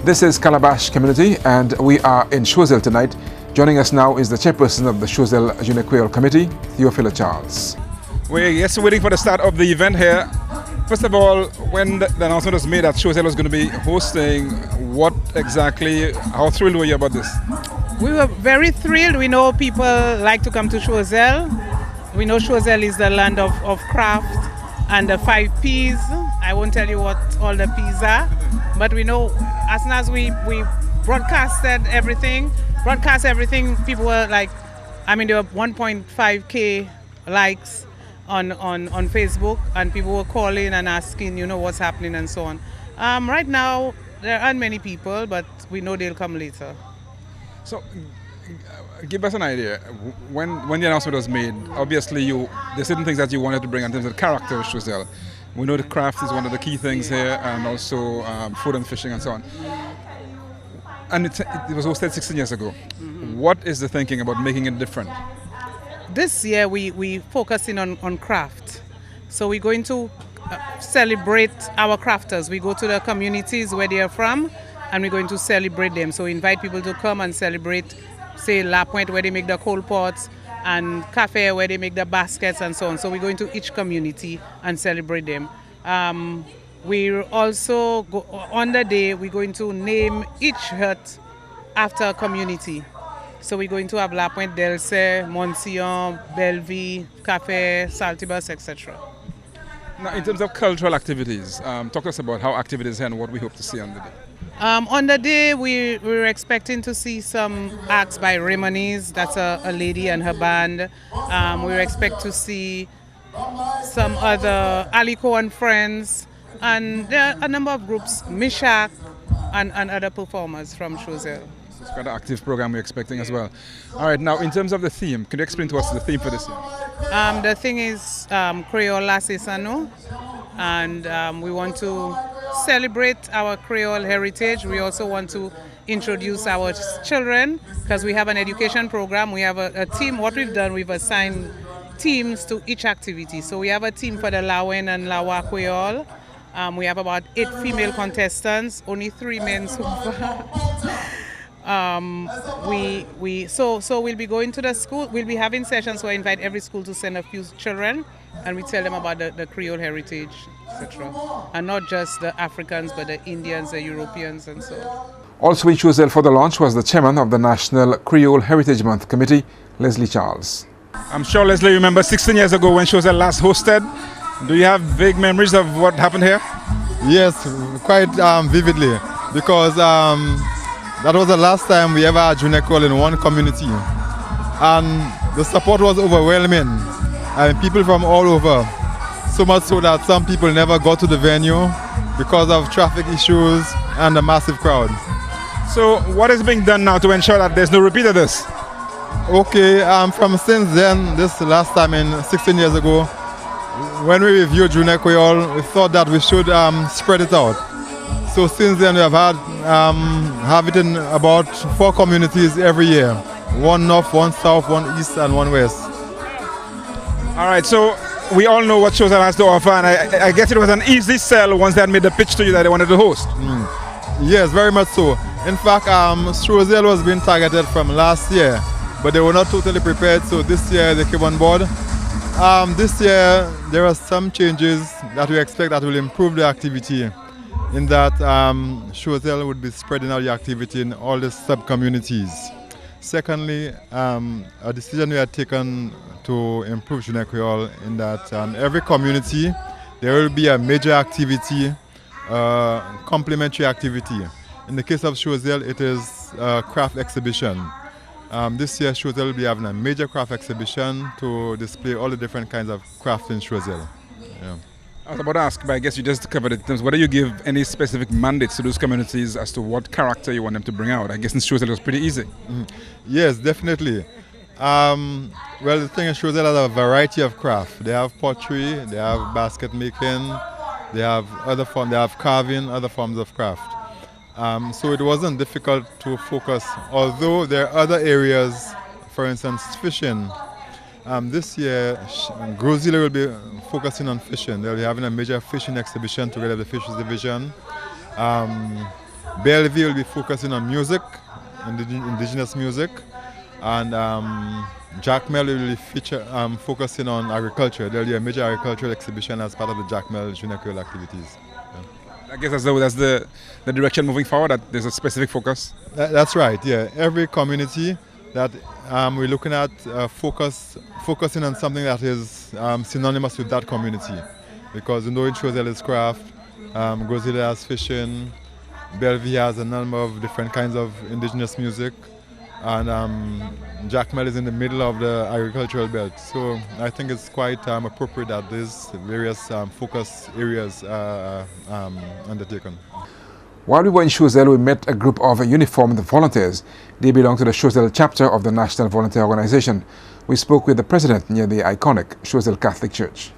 This is Calabash Community and we are in Choiseul tonight. Joining us now is the chairperson of the Choiseul Junior Creole Committee, Theophila Charles. We're just waiting for the start of the event here. First of all, when the announcement was made that Choiseul was going to be hosting, how thrilled were you about this? We were very thrilled. We know people like to come to Choiseul. We know Choiseul is the land of craft and the 5 P's. I won't tell you what all the P's are, but we know as soon as we broadcast everything, people were like, there were 1.5K likes on Facebook, and people were calling and asking, what's happening and so on. Right now, there aren't many people, but we know they'll come later. So, give us an idea. When the announcement was made, obviously there's certain things that you wanted to bring in terms of the character of Choiseul. We know the craft is one of the key things here, and also food and fishing and so on. And it was hosted 16 years ago. Mm-hmm. What is the thinking about making it different? This year we focusing on craft. So we're going to celebrate our crafters. We go to the communities where they are from, and we're going to celebrate them. So we invite people to come and celebrate, say, La Pointe, where they make the coal pots, and Cafe, where they make the baskets and so on. So we're going to each community and celebrate them. We're also, on the day, we're going to name each hut after a community. So we're going to have La Pointe, Delce, Monsillon, Belleville, Cafe, Saltibus, etc. Now, in terms of cultural activities, talk to us about how activities and what we hope to see on the day. On the day, we're expecting to see some acts by Raymondese, that's a lady and her band. We expect to see some other Alico and Friends, and there are a number of groups, Mishak, and other performers from Choiseul. It's quite an active program we're expecting as well. All right, now in terms of the theme, can you explain to us the theme for this year? The thing is Creole Sano, and we want to celebrate our Creole heritage. We also want to introduce our children, because we have an education program. We have a team. What we've done, we've assigned teams to each activity. So we have a team for the Lawen and Lawa Creole. We have about 8 female contestants, only 3 men so far. So we'll be going to the school. We'll be having sessions where I invite every school to send a few children, and we tell them about the Creole heritage, etc. And not just the Africans, but the Indians, the Europeans, and so on. Also in Choiseul for the launch was the chairman of the National Creole Heritage Month Committee, Leslie Charles. I'm sure Leslie remembers 16 years ago when Choiseul last hosted. Do you have vague memories of what happened here? Yes, quite vividly, because that was the last time we ever had Junior Creole in one community, and the support was overwhelming, and people from all over, so much so that some people never got to the venue because of traffic issues and a massive crowd. So what is being done now to ensure that there's no repeat of this? Okay, from since then, this last time in 16 years ago, when we reviewed Junior Creole, we thought that we should spread it out. So since then we have it in about 4 communities every year. 1 north, 1 south, 1 east and 1 west. All right, so we all know what Choiseul has to offer, and I guess it was an easy sell once they had made the pitch to you that they wanted to host. Yes, very much so. In fact, Choiseul was being targeted from last year, but they were not totally prepared, so this year they came on board. This year there are some changes that we expect that will improve the activity, in that Choiseul would be spreading out the activity in all the sub-communities. Secondly, a decision we had taken to improve Junior Creole, in that every community there will be a major activity, complementary activity. In the case of Choiseul, it is a craft exhibition. This year Choiseul will be having a major craft exhibition to display all the different kinds of craft in Choiseul. Yeah. I was about to ask, but I guess you just covered it in terms of whether you give any specific mandates to those communities as to what character you want them to bring out. I guess in Choiseul it was pretty easy. Yes, definitely. Well, the thing is, Choiseul has a variety of craft. They have pottery, they have basket making, they have other forms, they have carving, other forms of craft. So it wasn't difficult to focus, although there are other areas, for instance, fishing. This year, Choiseul will be focusing on fishing. They'll be having a major fishing exhibition together with the Fishes Division. Bellevue will be focusing on music, indigenous music, and Jacmel will be focusing on agriculture. There will be a major agricultural exhibition as part of the Jacmel Junior Creole activities. I guess that's the direction moving forward, that there's a specific focus. That's right, yeah. Every community that we're looking at focusing on something that is synonymous with that community. Because in Choiseul is craft, Gozilla has fishing, Bellevue has a number of different kinds of indigenous music, and Jacmel is in the middle of the agricultural belt. So I think it's quite appropriate that these various focus areas are undertaken. While we were in Choiseul, we met a group of uniformed volunteers. They belong to the Choiseul chapter of the National Volunteer Organization. We spoke with the president near the iconic Choiseul Catholic Church.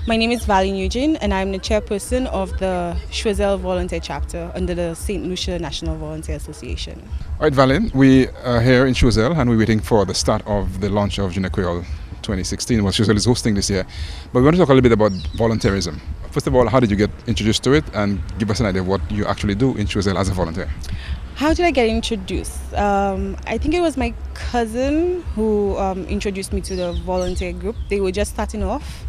My name is Valen Eugene, and I'm the chairperson of the Choiseul Volunteer Chapter under the St. Lucia National Volunteer Association. All right, Valen, we are here in Choiseul and we're waiting for the start of the launch of Junior Creole 2016, what Choiseul is hosting this year. But we want to talk a little bit about volunteerism. First of all, how did you get introduced to it, and give us an idea of what you actually do in Choiseul as a volunteer? How did I get introduced? I think it was my cousin who introduced me to the volunteer group. They were just starting off,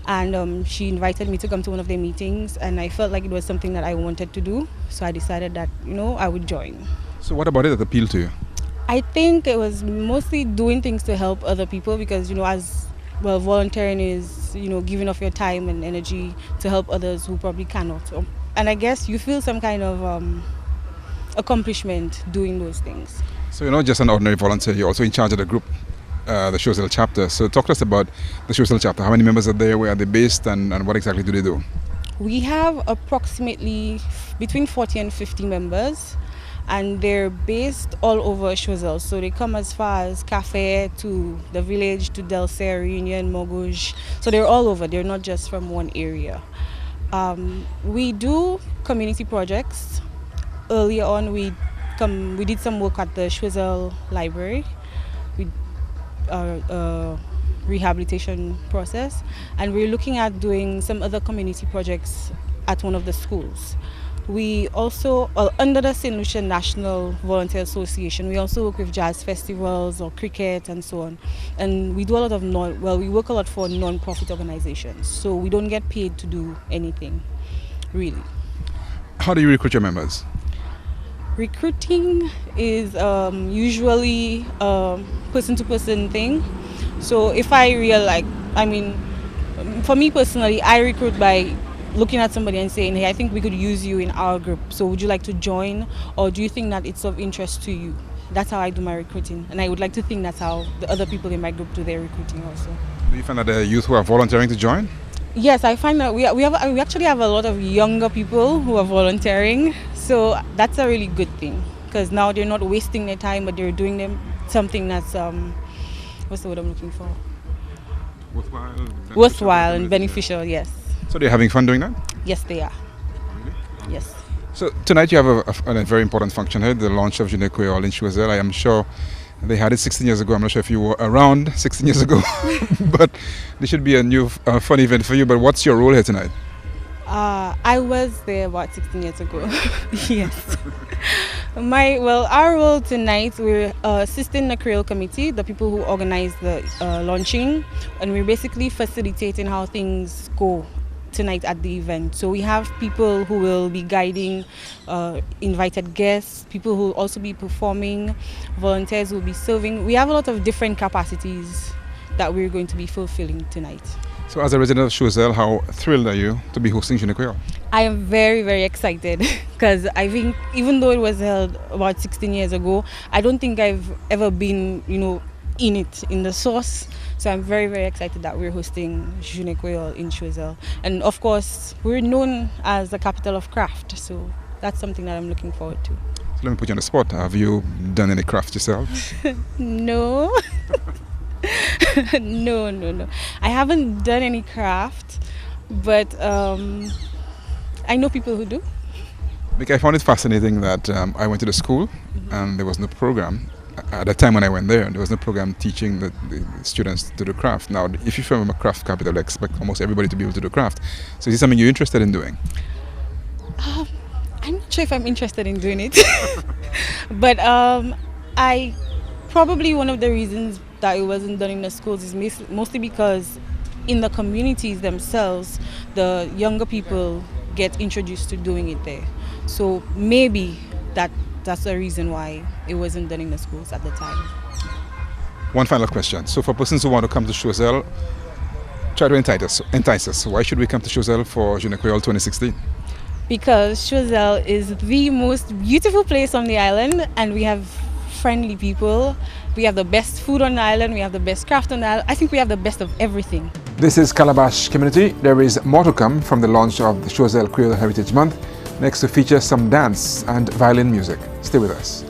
and she invited me to come to one of their meetings, and I felt like it was something that I wanted to do, so I decided that, I would join. So what about it that appealed to you? I think it was mostly doing things to help other people, because as well, volunteering is giving of your time and energy to help others who probably cannot, and I guess you feel some kind of accomplishment doing those things. So you're not just an ordinary volunteer, you're also in charge of the group, the Choiseul chapter. So talk to us about the Choiseul chapter. How many members are there, where are they based, and what exactly do they do? We have approximately between 40 and 50 members, and they're based all over Choiseul. So they come as far as Café to the village, to Delcere, Reunion, Mogouge. So they're all over, they're not just from one area. We do community projects. Earlier on, we did some work at the Choiseul Library. Rehabilitation process, and we're looking at doing some other community projects at one of the schools. We also, under the St. Lucia National Volunteer Association, we also work with jazz festivals or cricket and so on. And we do a lot of we work a lot for non-profit organizations, so we don't get paid to do anything, really. How do you recruit your members? Recruiting is usually a person-to-person thing. So if I for me personally, I recruit by looking at somebody and saying, hey, I think we could use you in our group. So would you like to join, or do you think that it's of interest to you? That's how I do my recruiting. And I would like to think that's how the other people in my group do their recruiting also. Do you find that there are youth who are volunteering to join? Yes, I find that we actually have a lot of younger people who are volunteering. So that's a really good thing, because now they're not wasting their time, but they're doing something that's, what's the word I'm looking for? Worthwhile and beneficial, yes. So they're having fun doing that? Yes, they are. Really? Yes. So tonight you have a very important function here, the launch of Junior Creole in Choiseul. I am sure they had it 16 years ago. I'm not sure if you were around 16 years ago, but this should be a new fun event for you. But what's your role here tonight? I was there about 16 years ago. Yes. Our role tonight, we're assisting the Creole committee, the people who organize the launching, and we're basically facilitating how things go tonight at the event. So we have people who will be guiding, invited guests, people who will also be performing, volunteers who will be serving. We have a lot of different capacities that we're going to be fulfilling tonight. So as a resident of Choiseul, how thrilled are you to be hosting Junior Creole? I am very, very excited, because I think even though it was held about 16 years ago, I don't think I've ever been, in it, in the source. So I'm very, very excited that we're hosting Junior Creole in Choiseul. And of course, we're known as the capital of craft, so that's something that I'm looking forward to. So let me put you on the spot. Have you done any craft yourself? No. No. I haven't done any craft, but I know people who do. I found it fascinating that I went to the school and there was no program. At the time when I went there was no program teaching the students to do craft. Now, if you're from a craft capital, I expect almost everybody to be able to do craft. So is this something you're interested in doing? I'm not not sure if I'm interested in doing it. But I probably one of the reasons that it wasn't done in the schools is mostly because in the communities themselves, the younger people get introduced to doing it there. So maybe that's the reason why it wasn't done in the schools at the time. One final question. So for persons who want to come to Choiseul, try to entice us. Why should we come to Choiseul for Journée Creole 2016? Because Choiseul is the most beautiful place on the island, and we have friendly people. We have the best food on the island. We have the best craft on the island. I think we have the best of everything. This is Calabash Community. There is more to come from the launch of the Choiseul Creole Heritage Month. Next to feature some dance and violin music. Stay with us.